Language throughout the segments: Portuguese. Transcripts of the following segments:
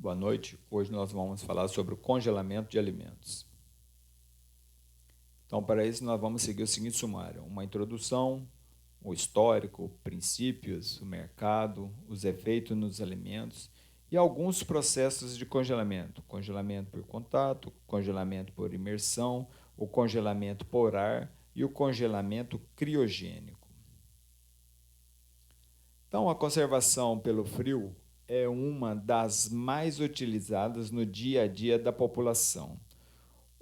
Boa noite. Hoje nós vamos falar sobre o congelamento de alimentos. Então, para isso, nós vamos seguir o seguinte sumário: uma introdução, o histórico, princípios, o mercado, os efeitos nos alimentos e alguns processos de congelamento: congelamento por contato, congelamento por imersão, o congelamento por ar e o congelamento criogênico. Então, a conservação pelo frio é uma das mais utilizadas no dia a dia da população.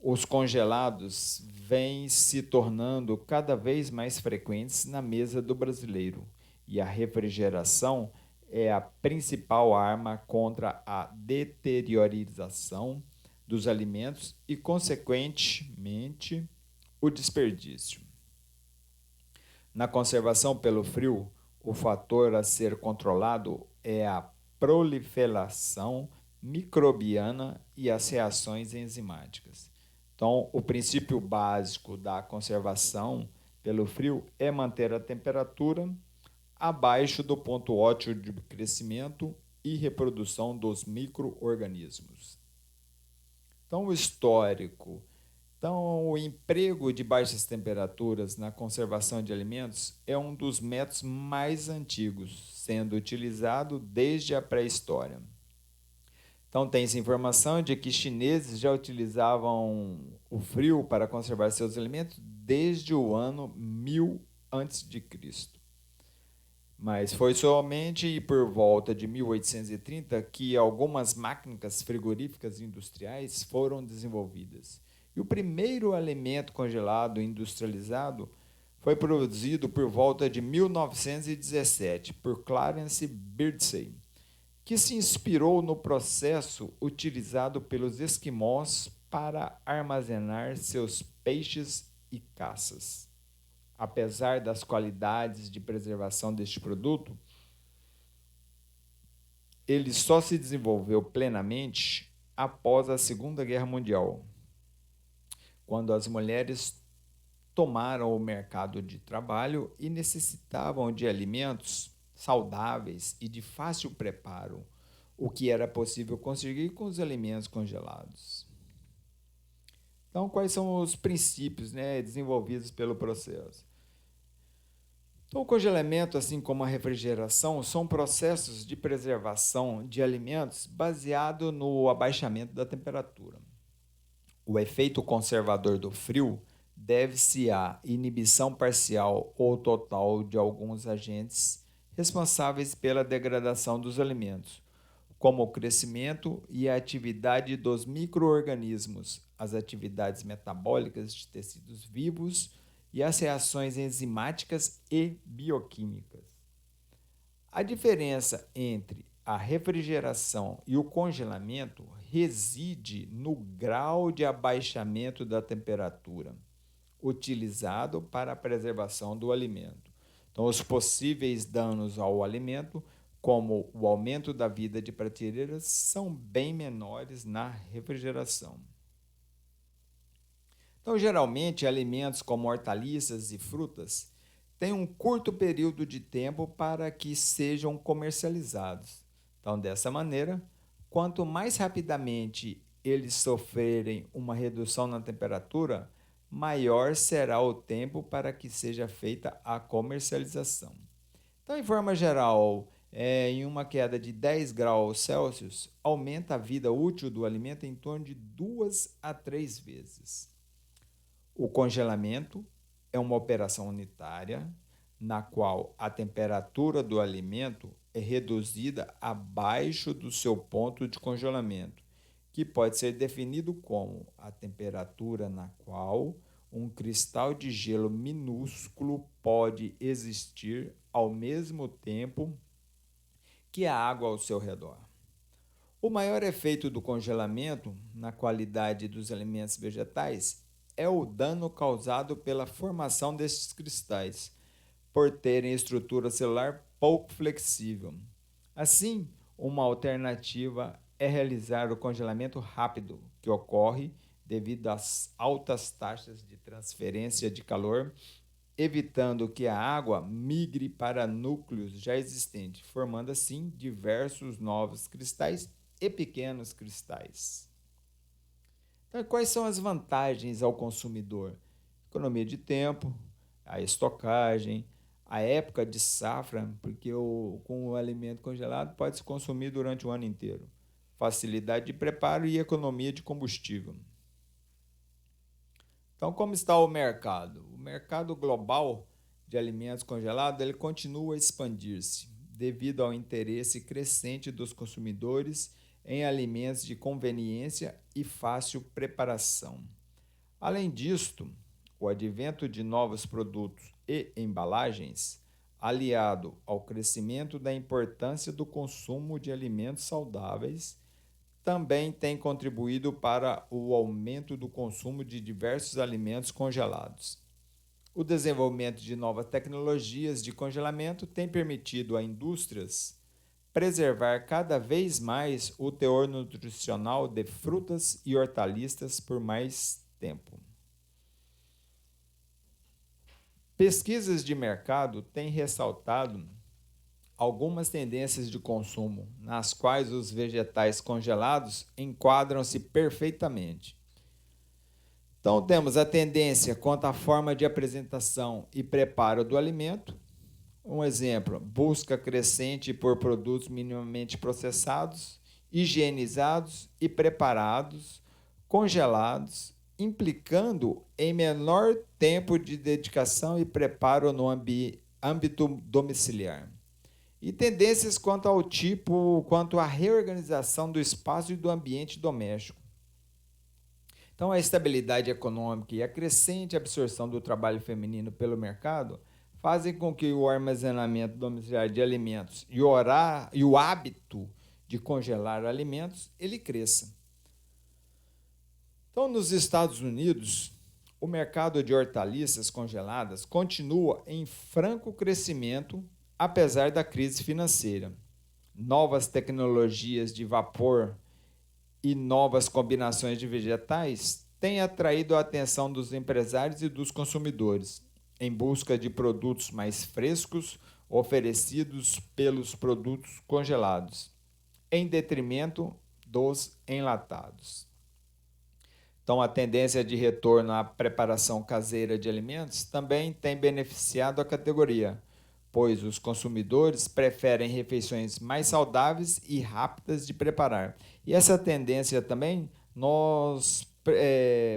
Os congelados vêm se tornando cada vez mais frequentes na mesa do brasileiro, e a refrigeração é a principal arma contra a deteriorização dos alimentos e, consequentemente, o desperdício. Na conservação pelo frio, o fator a ser controlado é a proliferação microbiana e as reações enzimáticas. Então, o princípio básico da conservação pelo frio é manter a temperatura abaixo do ponto ótimo de crescimento e reprodução dos micro-organismos. Então, o histórico. Então, o emprego de baixas temperaturas na conservação de alimentos é um dos métodos mais antigos, sendo utilizado desde a pré-história. Então, tem-se informação de que chineses já utilizavam o frio para conservar seus alimentos desde o ano 1000 a.C. Mas foi somente por volta de 1830 que algumas máquinas frigoríficas industriais foram desenvolvidas. E o primeiro alimento congelado industrializado foi produzido por volta de 1917 por Clarence Birdsey, que se inspirou no processo utilizado pelos esquimós para armazenar seus peixes e caças. Apesar das qualidades de preservação deste produto, ele só se desenvolveu plenamente após a Segunda Guerra Mundial, quando as mulheres tomaram o mercado de trabalho e necessitavam de alimentos saudáveis e de fácil preparo, o que era possível conseguir com os alimentos congelados. Então, quais são os princípios, desenvolvidos pelo processo? Então, o congelamento, assim como a refrigeração, são processos de preservação de alimentos baseado no abaixamento da temperatura. O efeito conservador do frio deve-se à inibição parcial ou total de alguns agentes responsáveis pela degradação dos alimentos, como o crescimento e a atividade dos micro-organismos, as atividades metabólicas de tecidos vivos e as reações enzimáticas e bioquímicas. A diferença entre a refrigeração e o congelamento reside no grau de abaixamento da temperatura utilizado para a preservação do alimento. Então, os possíveis danos ao alimento, como o aumento da vida de prateleiras, são bem menores na refrigeração. Então, geralmente, alimentos como hortaliças e frutas têm um curto período de tempo para que sejam comercializados. Então, dessa maneira, quanto mais rapidamente eles sofrerem uma redução na temperatura, maior será o tempo para que seja feita a comercialização. Então, em forma geral, em uma queda de 10 graus Celsius, aumenta a vida útil do alimento em torno de 2 a 3 vezes. O congelamento é uma operação unitária na qual a temperatura do alimento é reduzida abaixo do seu ponto de congelamento, que pode ser definido como a temperatura na qual um cristal de gelo minúsculo pode existir ao mesmo tempo que a água ao seu redor. O maior efeito do congelamento na qualidade dos alimentos vegetais é o dano causado pela formação desses cristais, por terem estrutura celular pouco flexível. Assim, uma alternativa é realizar o congelamento rápido, que ocorre devido às altas taxas de transferência de calor, evitando que a água migre para núcleos já existentes, formando assim diversos novos cristais e pequenos cristais. Então, quais são as vantagens ao consumidor? Economia de tempo, a estocagem, a época de safra, porque com o alimento congelado pode se consumir durante o ano inteiro. Facilidade de preparo e economia de combustível. Então, como está o mercado? O mercado global de alimentos congelados ele continua a expandir-se devido ao interesse crescente dos consumidores em alimentos de conveniência e fácil preparação. Além disto, o advento de novos produtos e embalagens, aliado ao crescimento da importância do consumo de alimentos saudáveis, também tem contribuído para o aumento do consumo de diversos alimentos congelados. O desenvolvimento de novas tecnologias de congelamento tem permitido a indústrias preservar cada vez mais o teor nutricional de frutas e hortaliças por mais tempo. Pesquisas de mercado têm ressaltado algumas tendências de consumo, nas quais os vegetais congelados enquadram-se perfeitamente. Então, temos a tendência quanto à forma de apresentação e preparo do alimento. Um exemplo, busca crescente por produtos minimamente processados, higienizados e preparados, congelados, implicando em menor tempo de dedicação e preparo no âmbito domiciliar. E tendências quanto ao tipo, quanto à reorganização do espaço e do ambiente doméstico. Então, a estabilidade econômica e a crescente absorção do trabalho feminino pelo mercado fazem com que o armazenamento domiciliar de alimentos e o hábito de congelar alimentos ele cresça. Então, nos Estados Unidos, o mercado de hortaliças congeladas continua em franco crescimento, apesar da crise financeira. Novas tecnologias de vapor e novas combinações de vegetais têm atraído a atenção dos empresários e dos consumidores, em busca de produtos mais frescos oferecidos pelos produtos congelados, em detrimento dos enlatados. Então, a tendência de retorno à preparação caseira de alimentos também tem beneficiado a categoria, pois os consumidores preferem refeições mais saudáveis e rápidas de preparar. E essa tendência também nós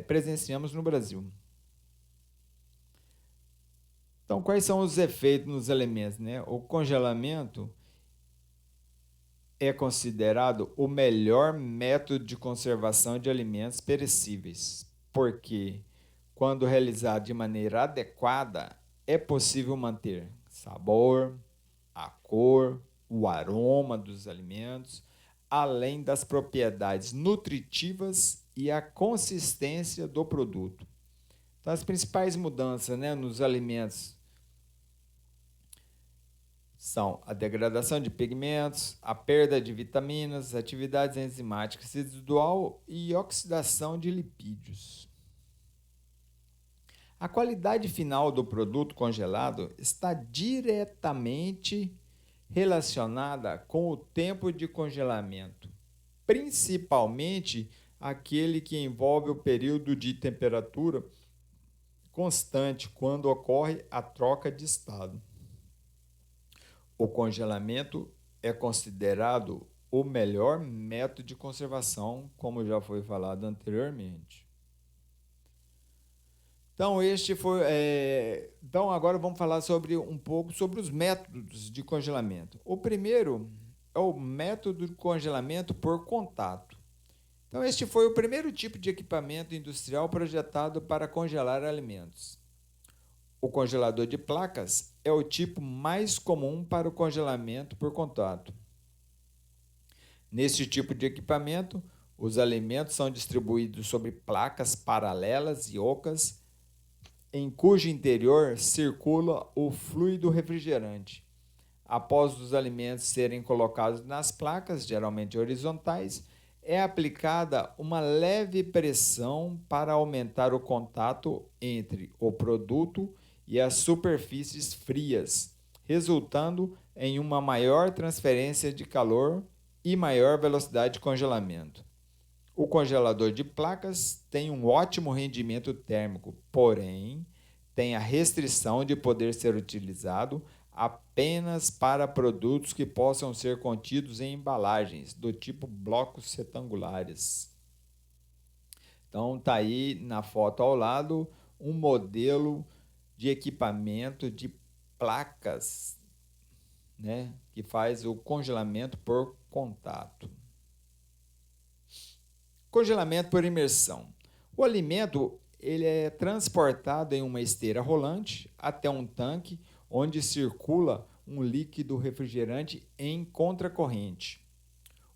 presenciamos no Brasil. Então, quais são os efeitos nos alimentos, né? O congelamento é considerado o melhor método de conservação de alimentos perecíveis, porque, quando realizado de maneira adequada, é possível manter sabor, a cor, o aroma dos alimentos, além das propriedades nutritivas e a consistência do produto. Então, as principais mudanças, né, nos alimentos são a degradação de pigmentos, a perda de vitaminas, atividades enzimáticas residual e oxidação de lipídios. A qualidade final do produto congelado está diretamente relacionada com o tempo de congelamento, principalmente aquele que envolve o período de temperatura constante quando ocorre a troca de estado. O congelamento é considerado o melhor método de conservação, como já foi falado anteriormente. Então, então agora vamos falar um pouco sobre os métodos de congelamento. O primeiro é o método de congelamento por contato. Então, este foi o primeiro tipo de equipamento industrial projetado para congelar alimentos. O congelador de placas é o tipo mais comum para o congelamento por contato. Neste tipo de equipamento, os alimentos são distribuídos sobre placas paralelas e ocas, em cujo interior circula o fluido refrigerante. Após os alimentos serem colocados nas placas, geralmente horizontais, é aplicada uma leve pressão para aumentar o contato entre o produto e as superfícies frias, resultando em uma maior transferência de calor e maior velocidade de congelamento. O congelador de placas tem um ótimo rendimento térmico, porém, tem a restrição de poder ser utilizado apenas para produtos que possam ser contidos em embalagens do tipo blocos retangulares. Então, está aí na foto ao lado um modelo de equipamento de placas, né, que faz o congelamento por contato. Congelamento por imersão. O alimento ele é transportado em uma esteira rolante até um tanque onde circula um líquido refrigerante em contracorrente.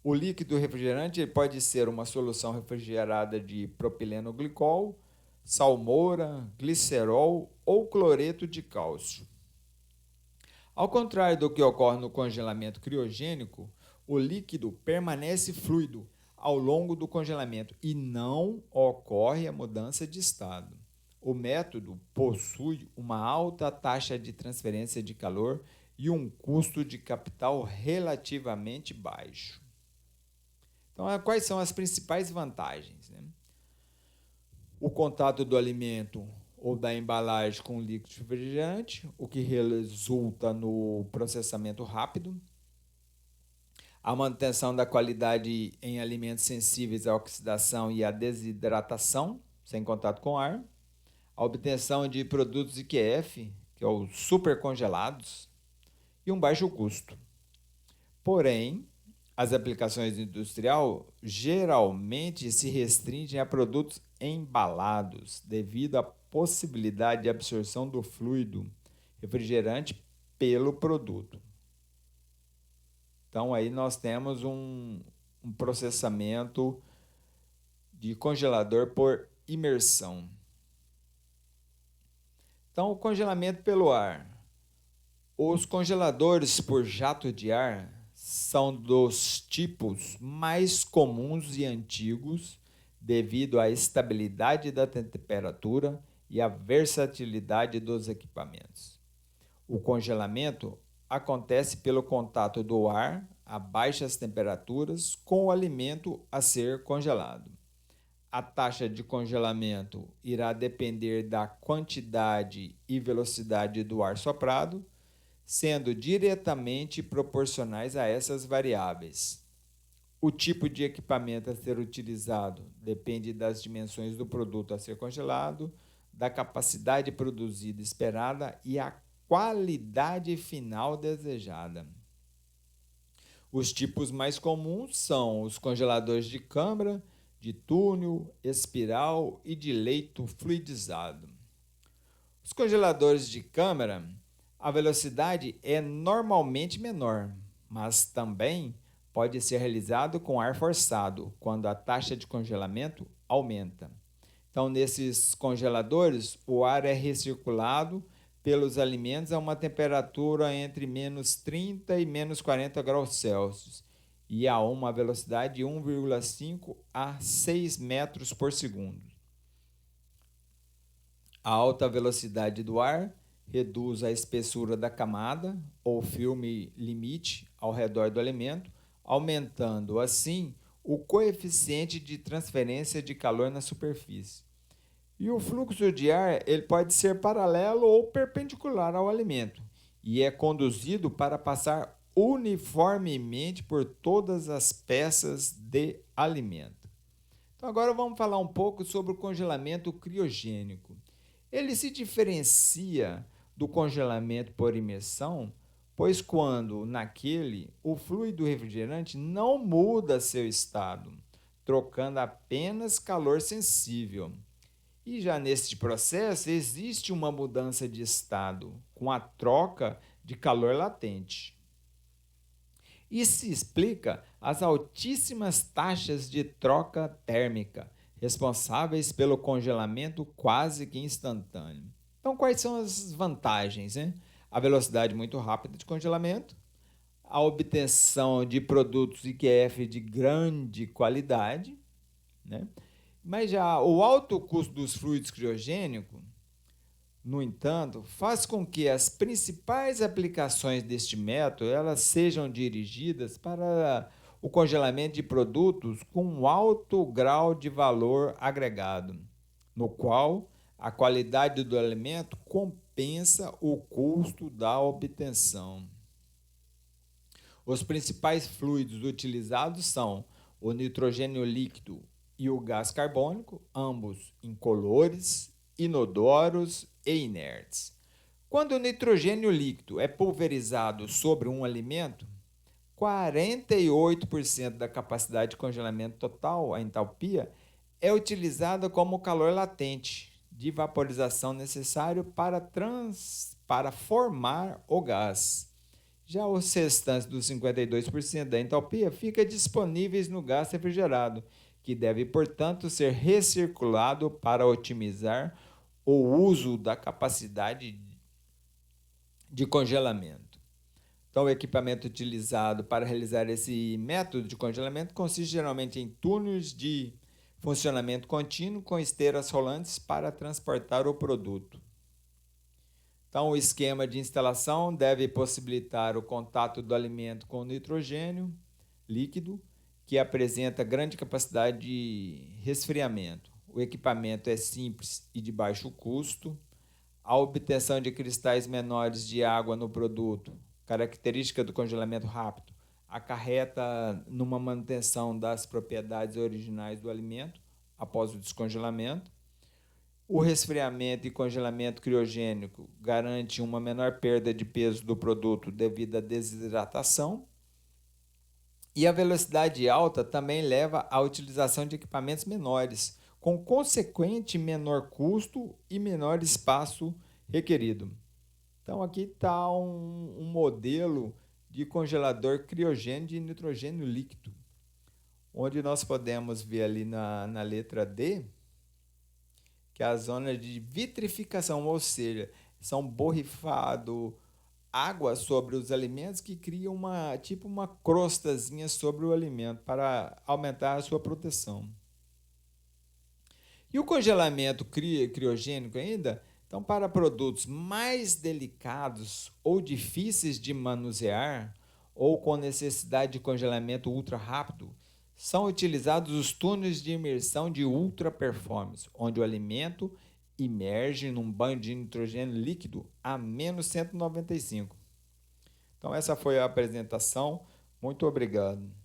O líquido refrigerante pode ser uma solução refrigerada de propileno glicol, salmoura, glicerol ou cloreto de cálcio. Ao contrário do que ocorre no congelamento criogênico, o líquido permanece fluido ao longo do congelamento e não ocorre a mudança de estado. O método possui uma alta taxa de transferência de calor e um custo de capital relativamente baixo. Então, quais são as principais vantagens, né? O contato do alimento ou da embalagem com o líquido refrigerante, o que resulta no processamento rápido. A manutenção da qualidade em alimentos sensíveis à oxidação e à desidratação, sem contato com ar. A obtenção de produtos IQF, que é os supercongelados, e um baixo custo. Porém, as aplicações industriais geralmente se restringem a produtos embalados, devido à possibilidade de absorção do fluido refrigerante pelo produto. Então, aí nós temos um processamento de congelador por imersão. Então, o congelamento pelo ar. Os congeladores por jato de ar são dos tipos mais comuns e antigos devido à estabilidade da temperatura e à versatilidade dos equipamentos. O congelamento acontece pelo contato do ar a baixas temperaturas com o alimento a ser congelado. A taxa de congelamento irá depender da quantidade e velocidade do ar soprado, sendo diretamente proporcionais a essas variáveis. O tipo de equipamento a ser utilizado depende das dimensões do produto a ser congelado, da capacidade produzida esperada e a qualidade final desejada. Os tipos mais comuns são os congeladores de câmara, de túnel, espiral e de leito fluidizado. Os congeladores de câmara, a velocidade é normalmente menor, mas também pode ser realizado com ar forçado, quando a taxa de congelamento aumenta. Então, nesses congeladores, o ar é recirculado pelos alimentos a uma temperatura entre menos 30 e menos 40 graus Celsius e a uma velocidade de 1,5 a 6 metros por segundo. A alta velocidade do ar reduz a espessura da camada ou filme limite ao redor do alimento, aumentando assim o coeficiente de transferência de calor na superfície. E o fluxo de ar ele pode ser paralelo ou perpendicular ao alimento e é conduzido para passar uniformemente por todas as peças de alimento. Então agora vamos falar um pouco sobre o congelamento criogênico. Ele se diferencia do congelamento por imersão, pois quando naquele o fluido refrigerante não muda seu estado, trocando apenas calor sensível. E já neste processo existe uma mudança de estado, com a troca de calor latente. Isso explica as altíssimas taxas de troca térmica, responsáveis pelo congelamento quase que instantâneo. Então, quais são as vantagens, né? A velocidade muito rápida de congelamento, a obtenção de produtos IQF de grande qualidade, né? Mas já o alto custo dos fluidos criogênicos, no entanto, faz com que as principais aplicações deste método elas sejam dirigidas para o congelamento de produtos com um alto grau de valor agregado, no qual a qualidade do alimento compensa o custo da obtenção. Os principais fluidos utilizados são o nitrogênio líquido e o gás carbônico, ambos incolores, inodoros e inertes. Quando o nitrogênio líquido é pulverizado sobre um alimento, 48% da capacidade de congelamento total, a entalpia, é utilizada como calor latente de vaporização necessário para formar o gás. Já os restantes dos 52% da entalpia fica disponíveis no gás refrigerado, que deve, portanto, ser recirculado para otimizar o uso da capacidade de congelamento. Então, o equipamento utilizado para realizar esse método de congelamento consiste geralmente em túneis de funcionamento contínuo com esteiras rolantes para transportar o produto. Então, o esquema de instalação deve possibilitar o contato do alimento com o nitrogênio líquido, que apresenta grande capacidade de resfriamento. O equipamento é simples e de baixo custo. A obtenção de cristais menores de água no produto, característica do congelamento rápido, acarreta numa manutenção das propriedades originais do alimento após o descongelamento. O resfriamento e congelamento criogênico garante uma menor perda de peso do produto devido à desidratação. E a velocidade alta também leva à utilização de equipamentos menores, com consequente menor custo e menor espaço requerido. Então aqui está um modelo de congelador criogênico de nitrogênio líquido, onde nós podemos ver ali na letra D, que é a zona de vitrificação, ou seja, são borrifado água sobre os alimentos que cria uma crostazinha sobre o alimento para aumentar a sua proteção. E o congelamento criogênico ainda, então para produtos mais delicados ou difíceis de manusear ou com necessidade de congelamento ultra rápido, são utilizados os túneis de imersão de ultra performance, onde o alimento imerge num banho de nitrogênio líquido a menos 195. Então essa foi a apresentação. Muito obrigado.